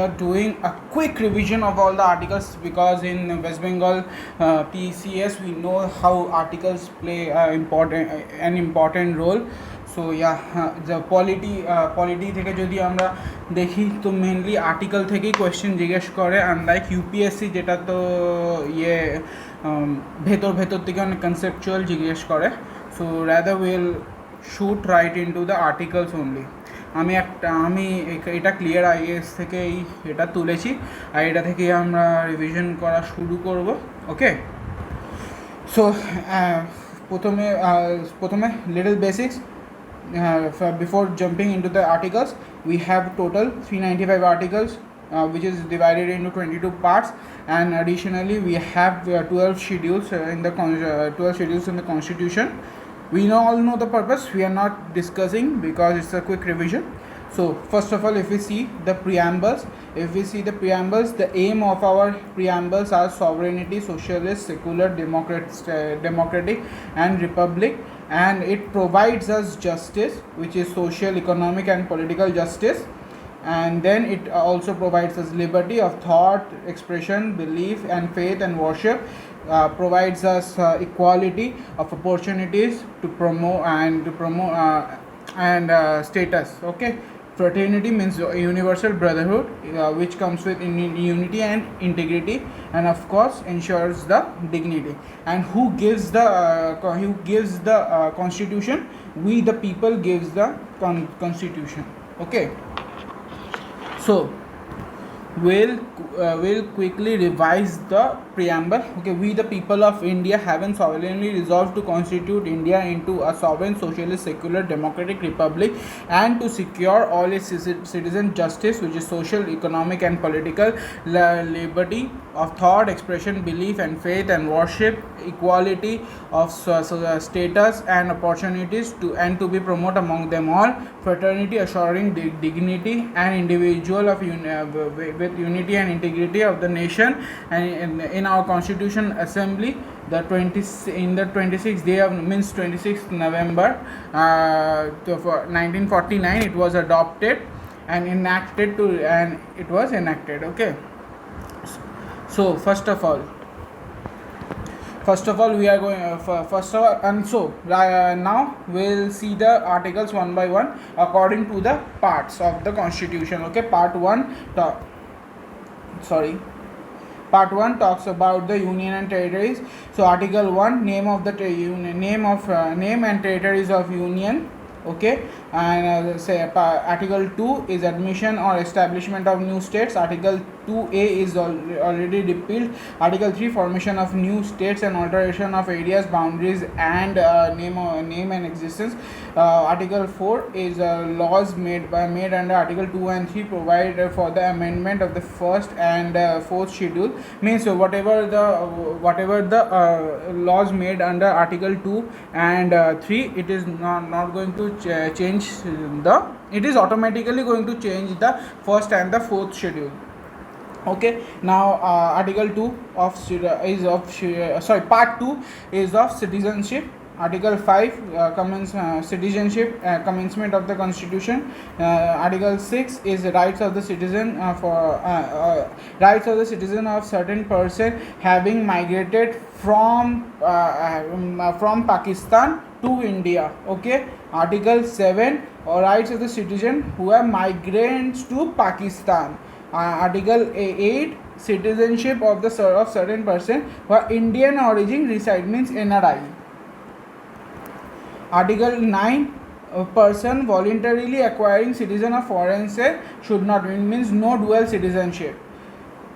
doing a quick revision of all the articles, because in West Bengal PCS we know how articles play an important role. So yeah, the polity থেকে যদি আমরা দেখি তো mainly article থেকেই question জিজ্ঞেস করে, unlike UPSC যেটা তো ভেতর থেকে অনেক কনসেপচুয়াল জিজ্ঞেস করে. So rather will shoot right into the articles only. আমি এটা ক্লিয়ার আইএস থেকে এটা তুলেছি, আর এটা থেকে আমরা রিভিশন করা শুরু করব. ওকে, সো প্রথমে little basics. Before jumping into the articles, we have total 395 articles, which is divided into 22 parts, and additionally we have 12 schedules in the 12 schedules in the Constitution. We all know the purpose. We are not discussing because it's a quick revision. So first of all, if we see the preambles, the aim of our preambles are sovereignty, socialist, secular, democratic and republic, and it provides us justice, which is social, economic and political justice. And then it also provides us liberty of thought, expression, belief and faith and worship, provides us equality of opportunities to promote status. Okay, fraternity means universal brotherhood, which comes with unity and integrity, and of course ensures the dignity. And who gives the constitution? We the people gives the constitution. Okay, so we'll quickly revise the preamble. Okay, we the people of India having sovereignly resolved to constitute India into a sovereign, socialist, secular, democratic republic, and to secure all its citizens justice, which is social, economic and political, liberty of thought, expression, belief and faith and worship, equality of status and opportunities to be promoted among them all, fraternity assuring dignity and individual of with unity and integrity of the nation. And in our Constitution Assembly, in the 26th day of 26th November 1949 it was adopted and it was enacted. Okay, so first of all we are going now we'll see the articles one by one according to the parts of the Constitution. Okay, Part 1 talks about the union and territories. So Article 1, name and territories of union. Okay, and Article 2 is admission or establishment of new states. Article 2A is already repealed. Article 3, formation of new states and alteration of areas, boundaries and name and existence. Article 4 is laws made under Article 2 and 3 provide for the amendment of the first and fourth schedule. Means whatever the laws made under Article 2 and 3, it is not going to change it is automatically going to change the first and the fourth schedule. Okay, now Article 2 Part 2 is of citizenship. Article 5 citizenship, commencement of the Constitution. Article 6 is rights of the citizen of certain person having migrated from Pakistan to India. Okay, Article 7 rights of the citizen who are migrants to Pakistan. Article 8 citizenship of certain person who are Indian origin reside, means NRI. Article 9 a person voluntarily acquiring citizen of foreign state should not win, means no dual citizenship.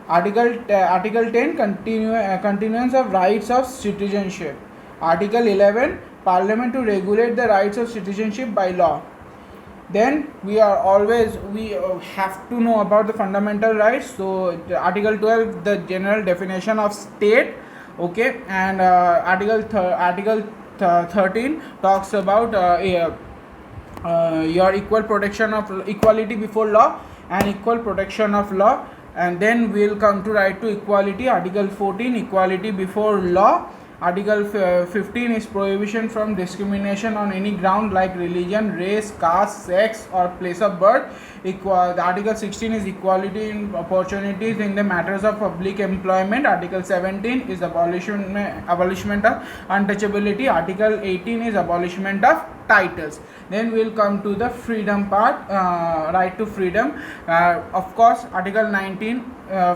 Article 10 continuance of rights of citizenship. Article 11 Parliament to regulate the rights of citizenship by law. Then we have to know about the fundamental rights. So Article 12 the general definition of state. Okay, and Article 13 talks about your equal protection of equality before law and equal protection of law. And then we'll come to right to equality. Article 14 equality before law Article 15 is prohibition from discrimination on any ground like religion, race, caste, sex or place of birth. The Article 16 is equality in opportunities in the matters of public employment. Article 17 is abolishment of untouchability. Article 18 is abolishment of titles. Then we'll come to the freedom part, right to freedom. Of course, Article 19,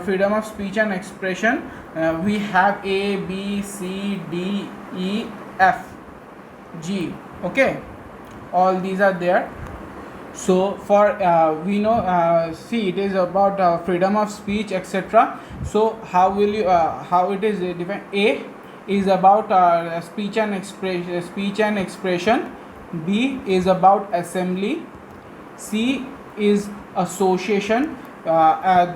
freedom of speech and expression. We have A, B, C, D, E, F, G. Okay, all these are there. So for we know, see, it is about freedom of speech, etc. So how will you how it is defined? A is about speech and expression. B is about assembly. C is association.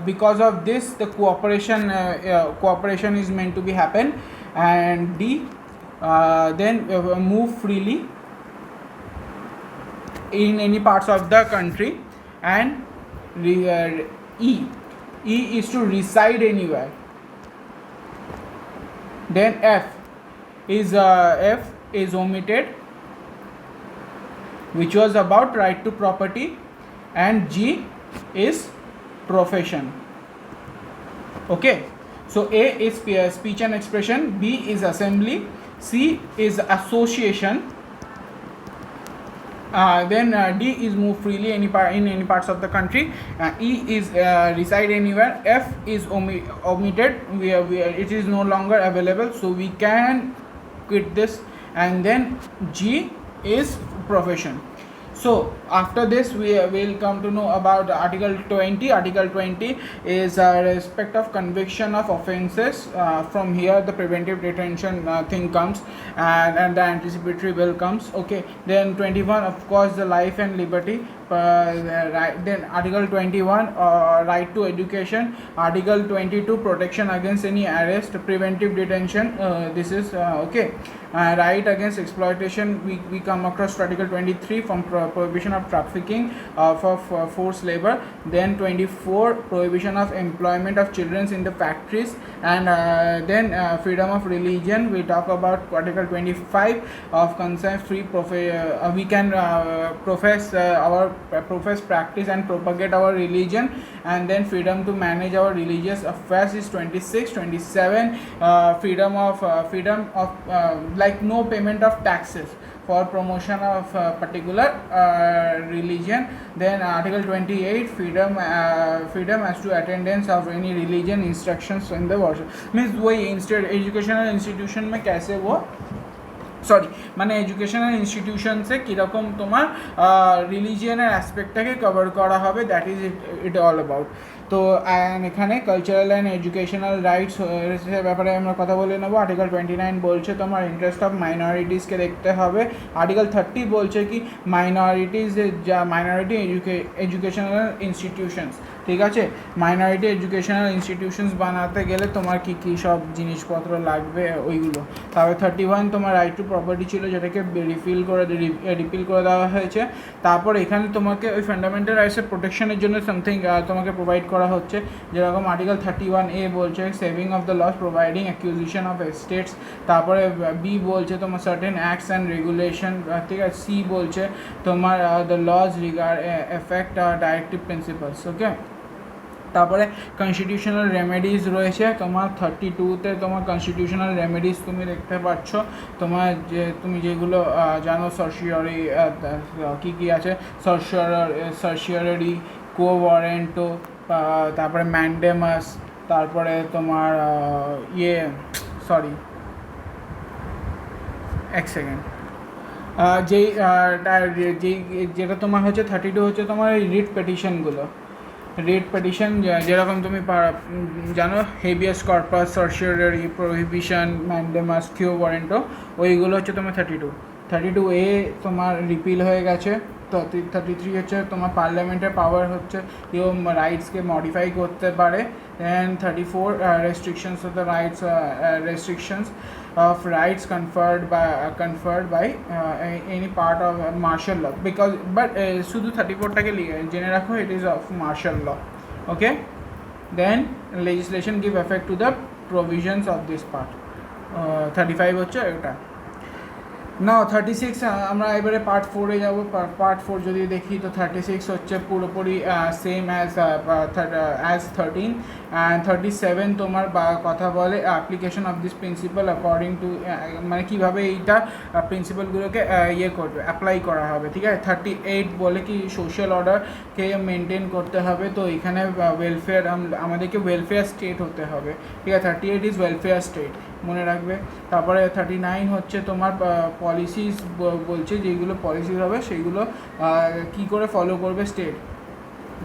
Because of this, the cooperation is meant to be happen. And D, then move freely in any parts of the country. And E is to reside anywhere. Then F is omitted, which was about right to property. And G is profession. Okay, so A is speech and expression, B is assembly, C is association, then D is move freely in any parts of the country, E is reside anywhere, F is omitted, it is no longer available, so we can quit this. And then G is profession. So after this we will come to know about Article 20. Article 20 is respect of conviction of offences. From here the preventive detention thing comes, and the anticipatory bill comes. Okay, then 21, of course, the life and liberty. Right, then Article 21, right to education. Article 22, protection against any arrest, preventive detention. This is okay. Right against exploitation, we come across Article 23, from prohibition of trafficking for forced labor. Then 24, prohibition of employment of children in the factories. And then freedom of religion, we talk about Article 25 of consent free we can profess, practice and propagate our religion. And then freedom to manage our religious affairs is 26. 27, freedom of like no payment of taxes for promotion of particular religion. Then Article 28, freedom as to attendance of any religion instructions in the worship. Means वही educational institution में कैसे वो মানে educational ইনস্টিটিউশনসে কীরকম তোমার রিলিজিয়ানের অ্যাসপেক্টটাকে cover করা হবে, that is it all about. তো এখানে কালচারাল অ্যান্ড এডুকেশনাল রাইটস ব্যাপারে আমরা কথা বলে নেবো। আর্টিকেল 29 বলছে তোমার ইন্টারেস্ট অফ মাইনরিটিসকে দেখতে হবে। আর্টিকেল 30 বলছে কি মাইনরিটিস, যা মাইনরিটি এডুকেশনাল ইনস্টিটিউশনস, ঠিক আছে, মাইনরিটি এডুকেশনাল ইনস্টিটিউশনস বানাতে গেলে তোমার কী কী সব জিনিসপত্র লাগবে ওইগুলো। তারপরে 31 তোমার রাইট টু প্রপার্টি ছিল, যেটাকে রিপিল করে দেওয়া হয়েছে। তারপর এখানে তোমাকে ওই ফান্ডামেন্টাল রাইটসের প্রোটেকশনের জন্য সামথিং তোমাকে প্রোভাইড করা হচ্ছে, যেরকম আর্টিকেল 31A বলছে saving of the laws providing acquisition of estates. তারপরে বি বলছে তোমার সার্টেন অ্যাক্টস অ্যান্ড রেগুলেশন, ঠিক আছে। সি বলছে তোমার the laws regard effect directive principles. Okay, তারপরে কনস্টিটিউশনাল রেমেডিজ রয়েছে তোমার 32তে। তোমার কনস্টিটিউশনাল রেমেডিজ তুমি দেখতে পাচ্ছ, তোমার তুমি যেগুলো জানো, সার্সিয়ারি কী কী আছে, সার্সিয়ারি, কো ওয়ারেন্টো, তারপরে ম্যান্ডেমাস, তারপরে তোমার এক সেকেন্ড, যেটা তোমার হচ্ছে 32 হচ্ছে তোমার রিট পেটিশনগুলো। রিট পেটিশন যেরকম তুমি জানো, habeas corpus, certiorari, prohibition, mandamus, quo warranto, ওইগুলো হচ্ছে তোমার 32A তোমার রিপিল হয়ে গেছে। 33 হচ্ছে তোমার পার্লামেন্টের পাওয়ার হচ্ছে কেউ রাইটসকে মডিফাই করতে পারে। দেন 34 restrictions of the rights, restrictions of rights conferred by any part of martial law, because শুধু 34টাকে জেনে রাখো, it is of martial law. Okay, then legislation give effect to the provisions of this part. 35 হচ্ছে এটা। নাও 36 আমরা এবারে part 4-এ যাবো। Part 4 যদি দেখি তো 36 হচ্ছে পুরোপুরি সেম অ্যাজ 13, অ্যান্ড 37 তোমার কথা বলে application of this principal according to, মানে কীভাবে এইটা প্রিন্সিপালগুলোকে ইয়ে করবে, অ্যাপ্লাই করা হবে, ঠিক আছে। 38 বলে কি সোশ্যাল অর্ডারকে মেনটেন করতে হবে, তো এখানে ওয়েলফেয়ার, আমাদেরকে ওয়েলফেয়ার স্টেট হতে হবে, ঠিক আছে। 38 ইজ ওয়েলফেয়ার স্টেট, মনে রাখবে। তারপরে 39 হচ্ছে তোমার পলিসিস বলছে, যেগুলো পলিসিস হবে সেইগুলো কী করে ফলো করবে স্টেট।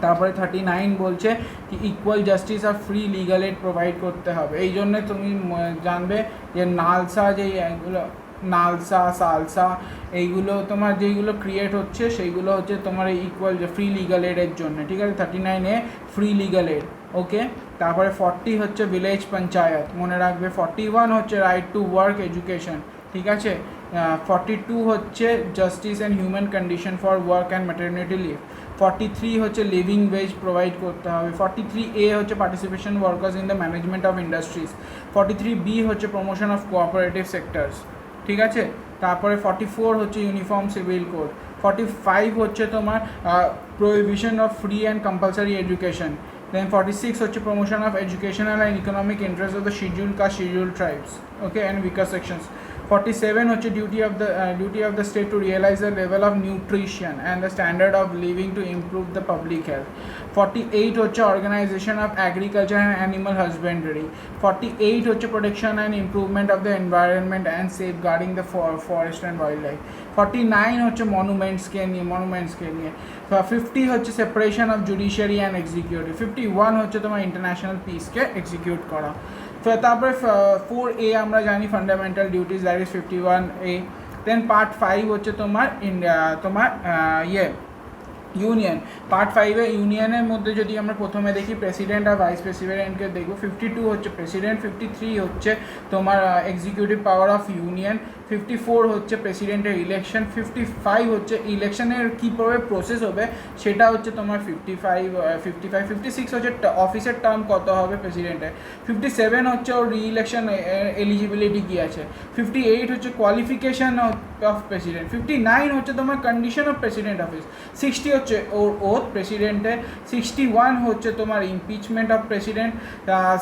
তারপরে 39 বলছে কি ইকুয়াল জাস্টিস আর ফ্রি লিগাল এড প্রোভাইড করতে হবে। এই জন্যে তুমি জানবে যে নালসা, নালসা সালসা এইগুলো তোমার যেইগুলো ক্রিয়েট হচ্ছে সেইগুলো হচ্ছে তোমার এই ইকুয়াল ফ্রি লিগাল এডের জন্য, ঠিক আছে। 39 ফ্রি লিগাল এড, ওকে। তারপরে 40 হচ্ছে ভিলেজ পঞ্চায়েত, মনে রাখবে। 41 হচ্ছে রাইট টু ওয়ার্ক এডুকেশন, ঠিক আছে। 42 হচ্ছে justice and human condition for work and maternity leave. 43 হচ্ছে লিভিং ওয়েজ প্রোভাইড করতে হবে। 43A হচ্ছে participation workers in the management of industries. 43B হচ্ছে প্রমোশন অফ কোঅপারেটিভ সেক্টরস, ঠিক আছে। তারপরে 44 হচ্ছে ইউনিফর্ম সিভিল কোড। 45 হচ্ছে তোমার prohibition of free and compulsory education. Then 46 হচ্ছে promotion of educational and economic interests of the scheduled caste, scheduled tribes, okay, and weaker sections. 47 হচ্ছে duty of the state to realize the level of nutrition and the standard of living to improve the public health. 48 হচ্ছে organization of agriculture and animal husbandry. 48 হচ্ছে protection and improvement of the environment and safeguarding the forest and wildlife. 49 হচ্ছে monuments-কে নিয়ে। 50 হচ্ছে separation of judiciary and executive. 51 হচ্ছে তোমার international peace-কে execute করা। তারপরে 4A আমরা জানি fundamental duties, that is 51A। Then part 5 হচ্ছে তোমার ইউনিয়ন। পার্ট 5-এ ইউনিয়নের মধ্যে যদি আমরা প্রথমে দেখি প্রেসিডেন্ট আর ভাইস প্রেসিডেন্টকে দেখব। 52 হচ্ছে প্রেসিডেন্ট। 53 হচ্ছে তোমার এক্সিকিউটিভ পাওয়ার অফ ইউনিয়ন। 54 হচ্ছে প্রেসিডেন্টের ইলেকশন। 55 হচ্ছে ইলেকশনের কীভাবে প্রসেস হবে সেটা হচ্ছে তোমার 56 হচ্ছে অফিসের টার্ম কত হবে প্রেসিডেন্টের। 57 হচ্ছে ওর রি-ইলেকশন এলিজিবিলিটি কী আছে। 58 হচ্ছে কোয়ালিফিকেশান অফ প্রেসিডেন্ট। 59 হচ্ছে তোমার কন্ডিশন অফ প্রেসিডেন্ট অফিস। 60 হচ্ছে ওর ওথ প্রেসিডেন্টের। 61 হচ্ছে তোমার ইমপিচমেন্ট অফ প্রেসিডেন্ট।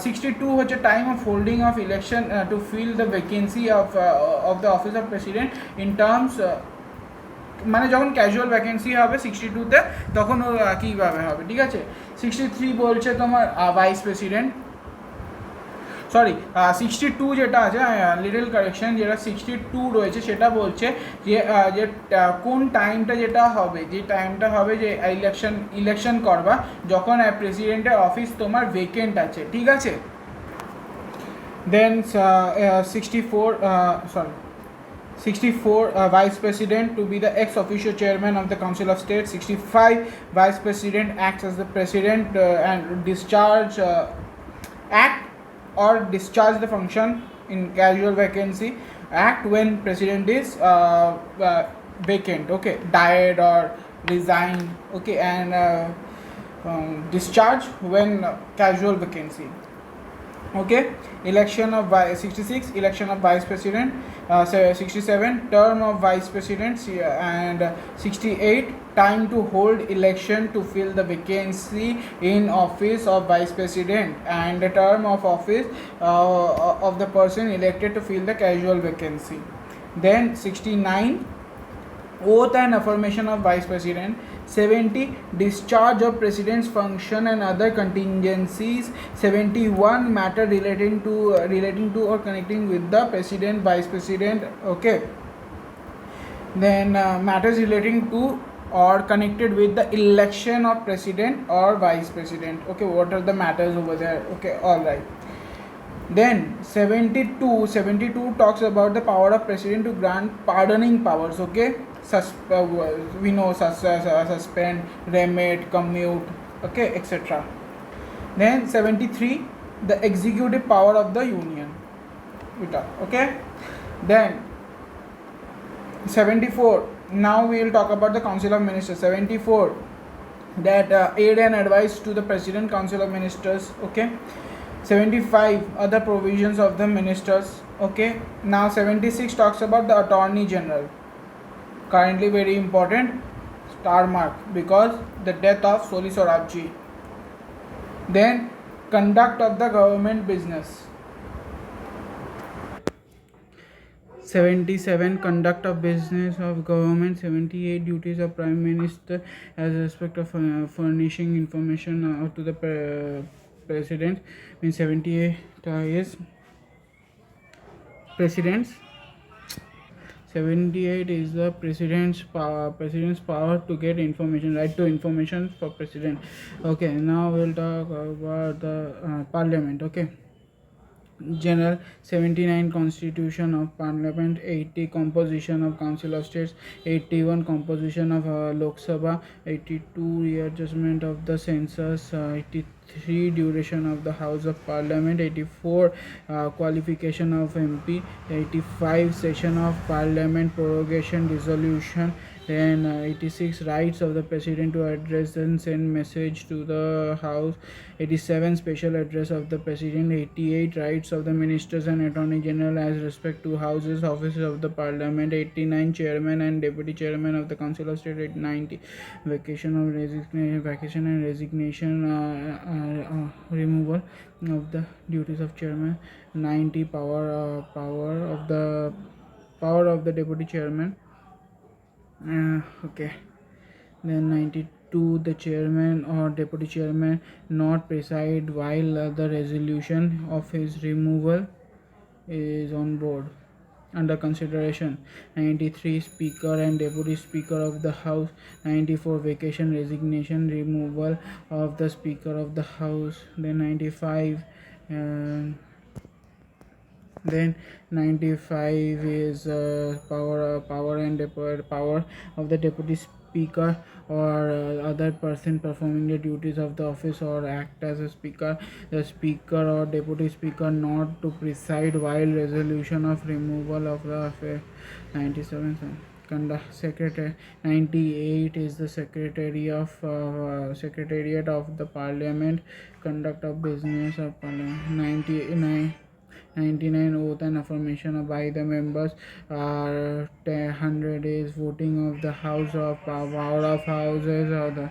62 হচ্ছে time of holding of election to fill the vacancy of the office of president in terms, মানে যখন ক্যাজুয়াল ভ্যাকেন্সি হবে 62-তে তখন ওর কীভাবে হবে, ঠিক আছে। 63 বলছে তোমার ভাইস প্রেসিডেন্ট, সরি 62 যেটা আছে, লিটল কারেকশন, যেটা 62 রয়েছে সেটা বলছে যে কোন টাইমটা যে টাইমটা হবে যে ইলেকশন করবা যখন প্রেসিডেন্টের অফিস তোমার ভেকেন্ট আছে, ঠিক আছে। দেন 64 vice president to be the ex officio chairman of the council of state. 65 vice president acts as the president and act or discharge the function in casual vacancy. Act when president is vacant, okay, died or resigned, okay, and discharge when casual vacancy. Okay, election of 66 election of vice president. 67 term of vice president, and 68 time to hold election to fill the vacancy in office of vice president and the term of office of the person elected to fill the casual vacancy. Then 69 oath and affirmation of vice president. 70 discharge of president's function and other contingencies. 71 matter relating to or connecting with the president, vice president, okay. Then matters relating to or connected with the election of president or vice president, okay. What are the matters over there, okay, all right. Then 72 talks about the power of president to grant pardoning powers, okay. We know suspend, remit, commute, okay, etc. Then 73 the executive power of the union, okay. Then 74 now we will talk about the council of ministers. 74 that aid and advice to the president, council of ministers, okay. 75 other provisions of the ministers, Okay, now 76 talks about the Attorney General. Currently very important star mark because the death of Soli Sorabji. Then conduct of the government business. 77 conduct of business of government. 78 duties of prime minister as respect of furnishing information to the president. In 78 is presidents. 78 is the president's power to get information, right to information for president. Okay, now we'll talk about the parliament. Okay, general. 79 constitution of parliament. 80 composition of council of states. 81 composition of lok sabha. 82 readjustment of the census. 83 duration of the house of parliament. 84 qualification of mp. 85 session of parliament prorogation resolution. Then 86 rights of the president to address and send message to the house. 87 special address of the president. 88 rights of the ministers and attorney general as respect to houses offices of the parliament. 89 chairman and deputy chairman of the council of state. 90 vacation and resignation removal of the duties of chairman. 90 power of the deputy chairman. Okay, then 92 the chairman or deputy chairman not preside while the resolution of his removal is on board under consideration. 93 speaker and deputy speaker of the house. 94 vacation resignation removal of the speaker of the house. Then 95 then 95 is power of the deputy speaker or other person performing the duties of the office or act as a speaker. The speaker or deputy speaker not to preside while resolution of removal of the affair. 97 conduct secretary. 98 is the secretariat of the parliament. Conduct of business of parliament. 99 oath and affirmation by the members. 100 is voting of the house of power of houses or the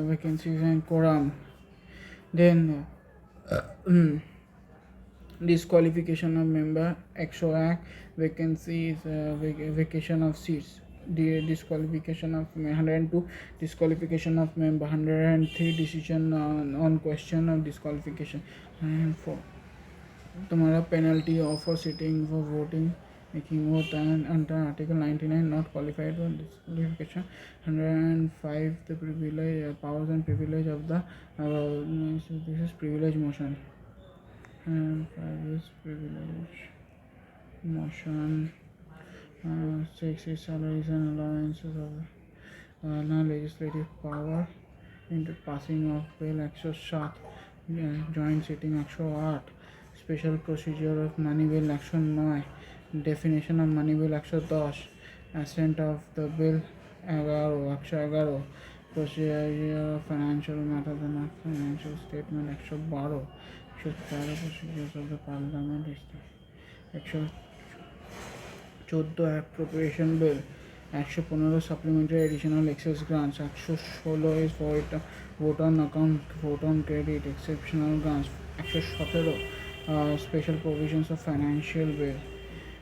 vacancies and quorum. Then disqualification of member. Exo act vacancies, vacation of seats. Disqualification of 102 disqualification of member. 103 decision on question of disqualification. 104 तुम्हारा penalty for sitting for voting making vote and under article 99 not qualified for disqualification. 105 the privilege powers and privilege of the this is privilege motion. And 5 is privilege motion. 6 is salaries and allowances of now legislative power into passing of bill. 107 joint sitting. 108 special procedure of money bill. 109 definition of money bill. 110 assent of the bill. 111 procedure of financial matters and financial statement. 112 procedures of the parliament. 114 appropriation bill. 115 supplementary additional excess grants. 116 is vote on account, vote on credit, exceptional grants. 117 special provisions of financial bill.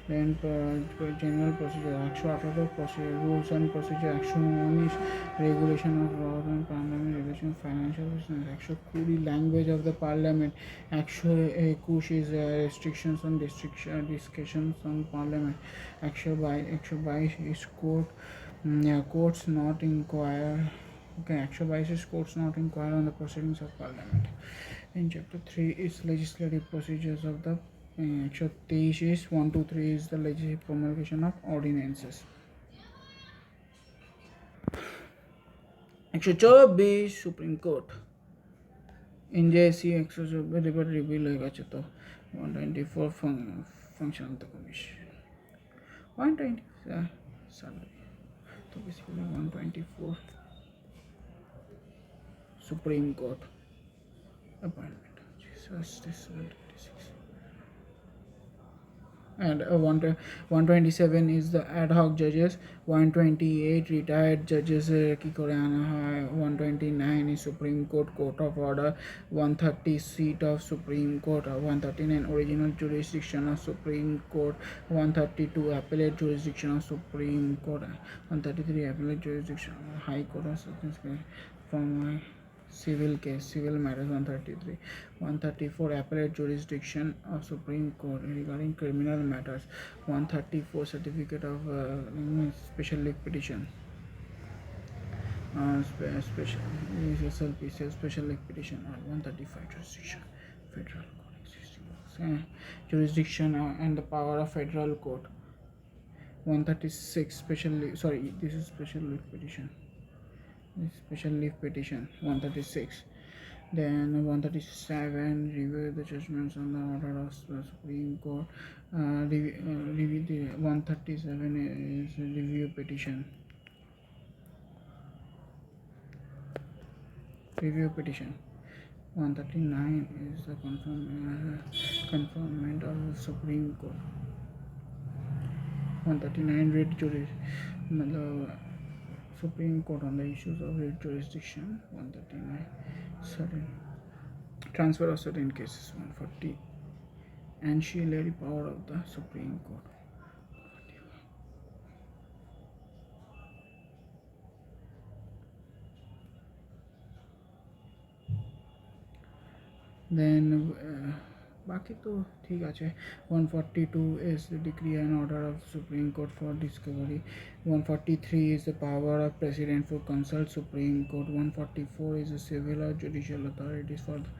Then general procedure. 118 procedure rules and procedure. 119 regulation of laws and parliament relation financial business. 120 language of the parliament. 121 is restrictions on discussions on parliament. 122 is courts not inquire. Okay, 122 is courts not inquire on the proceedings of parliament. In chapter 3 is legislative procedures of the 123 is 1 to 3 is the legislative promulgation of ordinances. 124 supreme court NJC 124 report reveal होगा तो 124 function of the commission 120 salary तो basically 124 supreme court appointment Justice 126. And 127 is the ad hoc judges, 128 retired judges কি করে আনা হয়, 129 is Supreme Court of Order, 130 seat of Supreme Court, 139 original jurisdiction of Supreme Court, 132 appellate jurisdiction of Supreme Court, 133 appellate jurisdiction High Court of Supreme Court from civil case, civil matters, 133, 134 appellate jurisdiction of Supreme Court regarding criminal matters, 134 certificate of special league petition, special SLP, special league petition, 135 jurisdiction federal court existing jurisdiction and the power of federal court, 136 special league, sorry, this is special league petition, special leave petition, 136. Then 137 review the judgments on the order of the Supreme Court, review the 137 is review petition, review petition, 139 is the conferment of the Supreme Court, 139 writ Supreme Court on the issues of writ jurisdiction, 139 certain transfer of certain cases, 140 ancillary power of the Supreme Court, then বাকি তো ঠিক আছে। 142 is the decree and order of Supreme Court for discovery, 143 is the power of President for consult Supreme Court, 144 is the civil or judicial authorities for the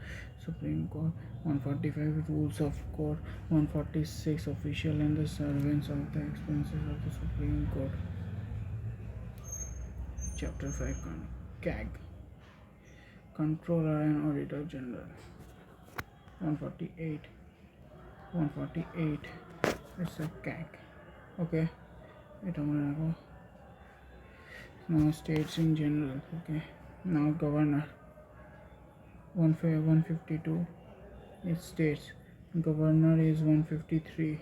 Supreme Court, 145 rules of court, 146 official and the servants of the expenses of the Supreme Court, chapter 5 CAG, Controller and Auditor General, 148 it's a CAG, okay, এটা মনে রাখো। Now states in general, okay, now governor, 152 is states, governor is 153,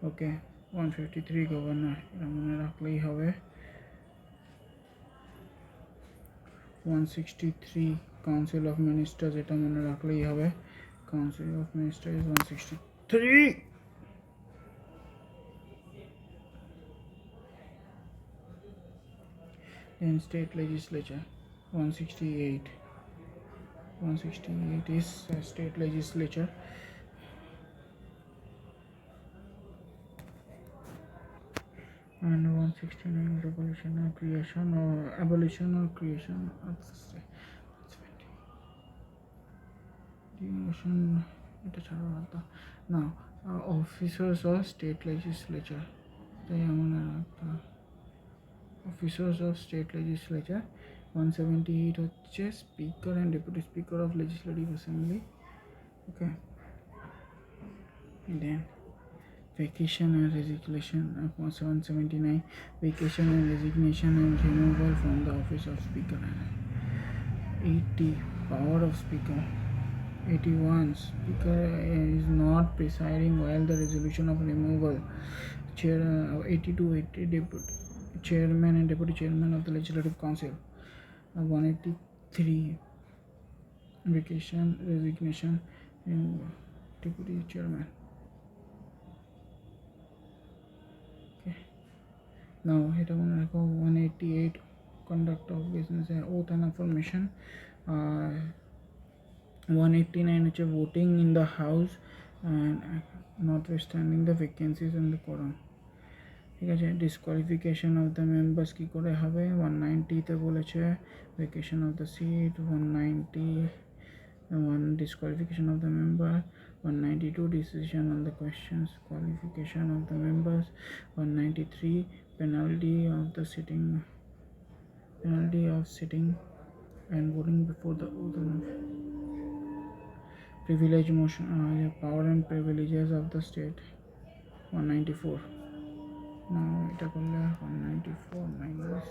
okay, 153 governor, এটা মনে রাখলেই হবে। 163 council of ministers, এটা মনে রাখলেই হবে, council of ministers is 163. Then state legislature, 168 is state legislature, and 169 is abolition or creation of the state. Demotion, এটা ছাড়া রাখতা না। officers of state legislature, তাই মনে রাখতা, officers of state legislature, 178 হচ্ছে speaker and deputy speaker of legislative assembly, okay. And then vacation and resignation, 179 vacation and resignation and removal from the office of speaker, 80 power of speaker, 81 speaker is not presiding while the resolution of removal, chair, 82 deputy chairman and deputy chairman of the legislative council, 183 vacation, resignation and deputy chairman, okay. Now এটা মনে রাখো 188 conduct of business and oath and affirmation, 189 হচ্ছে voting in the house and notwithstanding the vacancies in the quorum, ঠিক আছে। disqualification of the members কি করে হবে, 190 তে বলেছে vacation of the seat, 190 one disqualification of the member, 192 decision on the questions, qualification of the members, 193 penalty of sitting and voting before the oath, privilege motion, power and privileges of the state, 194. Now এটা করলে 194 minus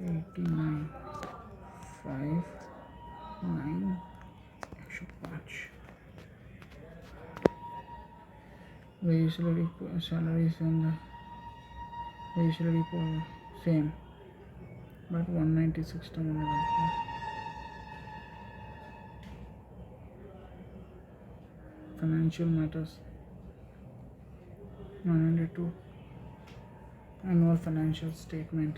89 5 9 105 legislative salaries and the legislative same, but 196 financial matters 102 annual financial statement.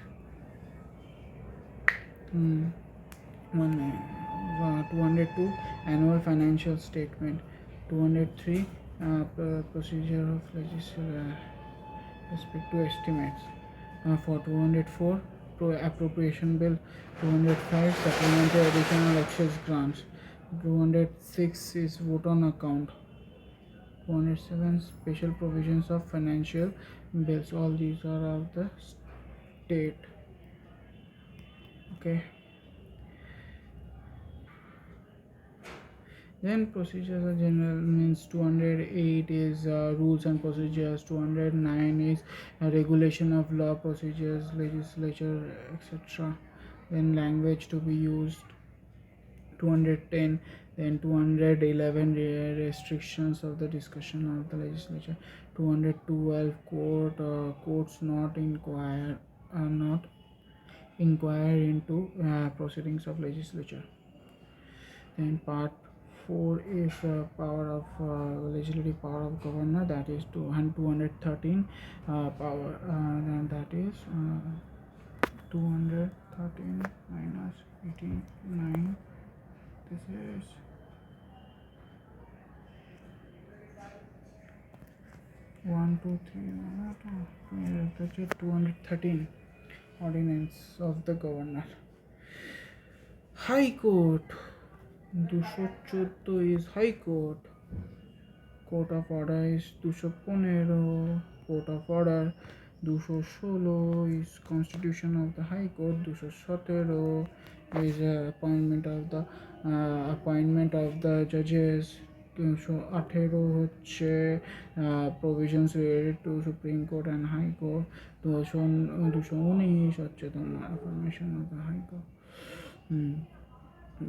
202 annual financial statement. 203 procedure of legislature respect to estimates. For 204 appropriation bill. 205 supplementary additional excess grants. 206 is vote on account. 207 special provisions of financial bills. All these are of the state. Okay. Then procedures are general, means 208 is rules and procedures. 209 is regulation of law, procedures, legislature, etc. Then language to be used. 210, then 211 restrictions of the discussion of the legislature. 212 courts not inquire into proceedings of legislature. Then part 4 is power of legislative power of governor, that is 213 power, and that is 213 minus 89. This is 213 ordinance of the governor. High Court 214 is High Court. Court of Order is 215. Court of Order 216 is Constitution of the High Court. 217 is appointment of the judges. 218 হচ্ছে provisions related to Supreme Court and High Court. 219 হচ্ছে তোমার formation of the High Court.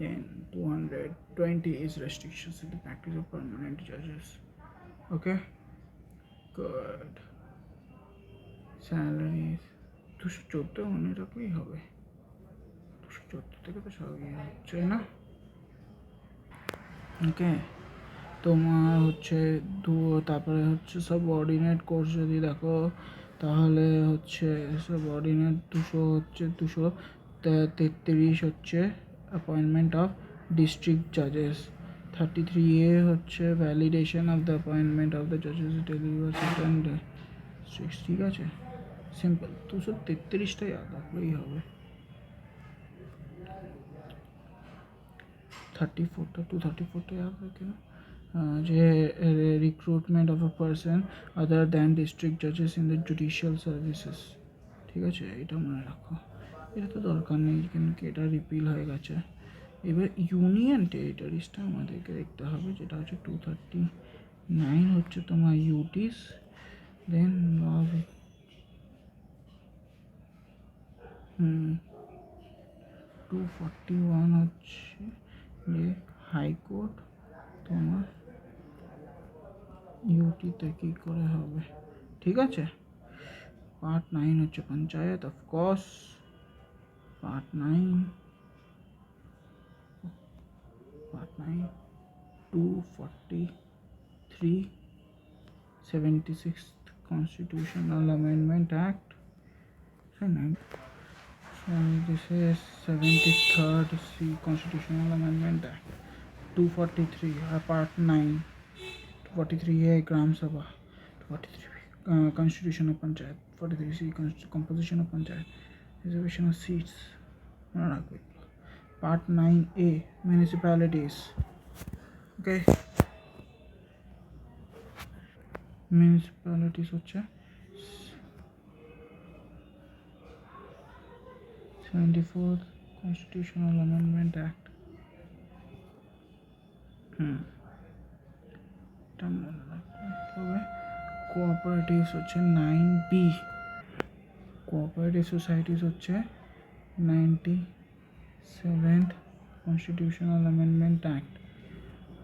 Then 220 is restrictions in the practice of permanent judges. Okay, good. Salaries 214 মনে রাখলেই হবে, 214 থেকে তো সবই হচ্ছে না। ওকে, তোমার হচ্ছে তারপরে হচ্ছে সাবঅর্ডিনেট কোর্স যদি দেখো তাহলে হচ্ছে সাবঅর্ডিনেট 233 হচ্ছে অ্যাপয়েন্টমেন্ট অফ ডিস্ট্রিক্ট জাজেস। 33A হচ্ছে validation of the appointment of the জাজেস ডেলিভার অ্যান্ড ঠিক আছে, সিম্পল 233টা ইয়াদ রাখলেই হবে। 234টা ইয়াদ রাখে না, যে recruitment of a person other than district জাজেস ইন দ্য জুডিশিয়াল সার্ভিসেস। ঠিক আছে, এটা মনে রাখো, এটা তো দরকার নেই কিন্তু এটা রিপিল হয়ে গেছে। এবার ইউনিয়ন টেরিটরিজটা আমাদেরকে দেখতে হবে, যেটা হচ্ছে 239 হচ্ছে তোমার ইউটিস। দেন 241 হচ্ছে যে হাইকোর্ট তোমার ইউটিতে কী করে হবে, ঠিক আছে। পার্ট 9 হচ্ছে panchayat, of course part 9 243 76th Constitutional Amendment Act. This is 73rd Constitutional Amendment Act. 243 Part 9. 243A Gram Sabha. 243 Constitution of Panchayat. 43C Composition of Panchayat. Reservation of seats. Part 9A Municipalities. Okay. Municipalities হচ্ছে 74th Constitutional Amendment Act. এটা মনে রাখতে হবে। Cooperatives হচ্ছে 9B। Cooperative societies হচ্ছে 97th Constitutional Amendment Act.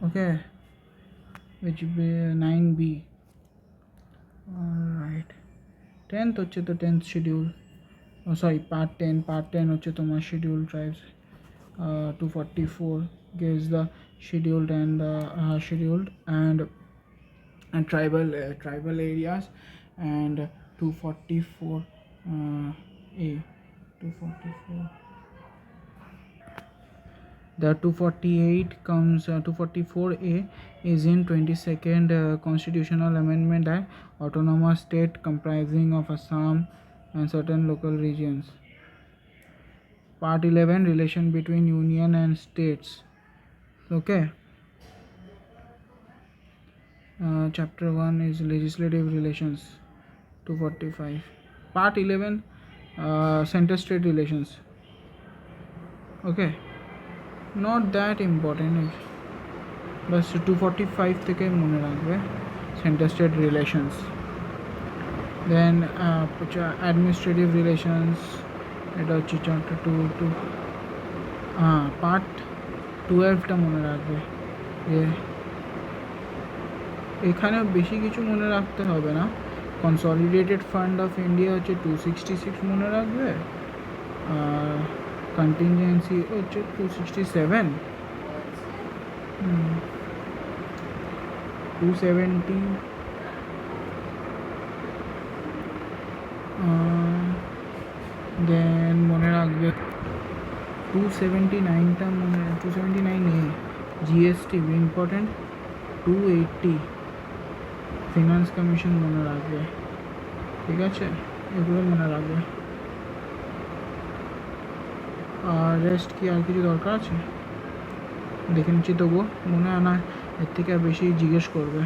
Okay, which 9B. Right, 10th হচ্ছে তো 10th schedule, sorry part 10 হচ্ছে তোমার schedule tribes. 244 gives the scheduled and tribal areas, and 244 a 244. The 248 comes 244A is in 22nd Constitutional Amendment Act, autonomous state comprising of Assam and certain local regions. Part 11, relation between union and states. Okay. Chapter 1 is legislative relations. 245. Part 11, center state relations. Okay. Not that important. বাস 245 থেকে মনে রাখবে centre state relations. দেন administrative relations, এটা হচ্ছে chapter 2 part 12টা মনে রাখবে। যে এখানেও বেশি কিছু মনে রাখতে হবে না। কনসলিডেটেড ফান্ড অফ ইন্ডিয়া হচ্ছে 266 মনে রাখবে, আর কন্টিনজেন্সি হচ্ছে 267, 270, দেন মনে রাখবে 279টা মনে 279A GST important, 280 finance commission মনে রাখবে। ঠিক আছে, এগুলো মনে রাখবে। আর রেস্ট কি আর কিছু দরকার আছে দেখে নিচ্ছি, তবুও মনে হয় না এর থেকে আর বেশি জিজ্ঞেস করবে।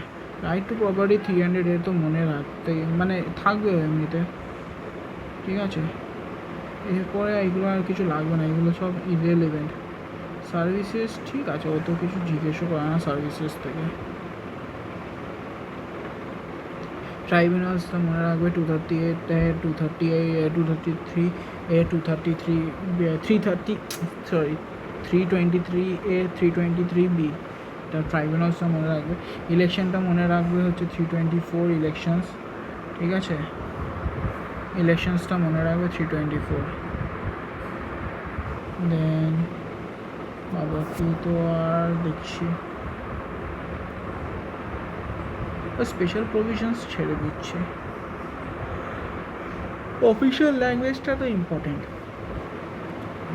রাইট টু প্রপার্টি 300 এর তো মনে রাখতে মানে থাকবে এমনিতে। ঠিক আছে, এরপরে এগুলো আর কিছু লাগবে না, এগুলো সব ইররিলেভেন্ট। সার্ভিসেস ঠিক আছে, অত কিছু জিজ্ঞেসও করে না সার্ভিসেস থেকে। ট্রাইব্যুনালসটা মনে রাখবে 238, 233, 323A, 323B, এটা ট্রাইব্যুনালসটা মনে রাখবে। ইলেকশনটা মনে রাখবে হচ্ছে 324 ইলেকশনস। ঠিক আছে, ইলেকশনসটা মনে রাখবে 324। দেন বাকি তো আর দেখছি স্পেশাল প্রভিশনস ছেড়ে দিচ্ছে। অফিসিয়াল ল্যাঙ্গুয়েজটা তো ইম্পর্টেন্ট।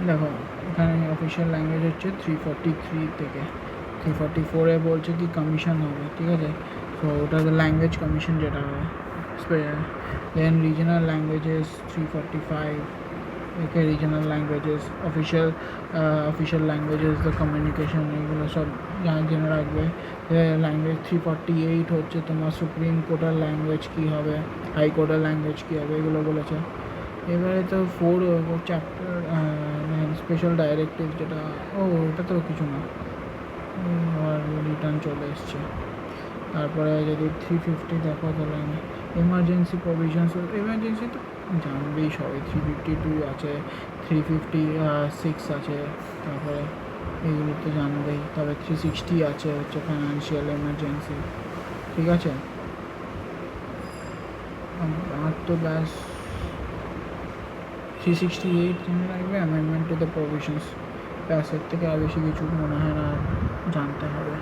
দেখো এখানে অফিসিয়াল ল্যাঙ্গুয়েজ হচ্ছে 343 থেকে 344-এ বলছে কি কমিশন হবে। ঠিক আছে, তো ওটা ল্যাঙ্গুয়েজ কমিশন যেটা হবে। Then regional languages 345, okay regional languages, official languages, the communication, এগুলো সব জেনে রাখবে। ল্যাঙ্গুয়েজ 348 হচ্ছে তোমার সুপ্রিম কোর্টের ল্যাঙ্গুয়েজ কী হবে, হাইকোর্টের ল্যাঙ্গুয়েজ কী হবে, এগুলো বলেছে। এবারে তো 4 চ্যাপ্টার স্পেশাল ডাইরেক্টিভ, যেটা ওটা তো কিছু না, আবার রিটার্ন চলে এসছে। তারপরে যদি 350 দেখো তাহলে এমার্জেন্সি প্রভিশনস, এমার্জেন্সি তো জানবেই সবাই, 352 আছে, 356 আছে, তারপরে এইগুলো তো জানবেই। তবে 360 আছে হচ্ছে ফাইন্যান্সিয়াল এমার্জেন্সি। ঠিক আছে, আর তো ব্যাস 368 জেনে রাখবে, অ্যামেন্ডমেন্ট টু দ্য প্রভিশনস। ব্যাসের থেকে আর বেশি কিছু মনে হয় না জানতে হবে।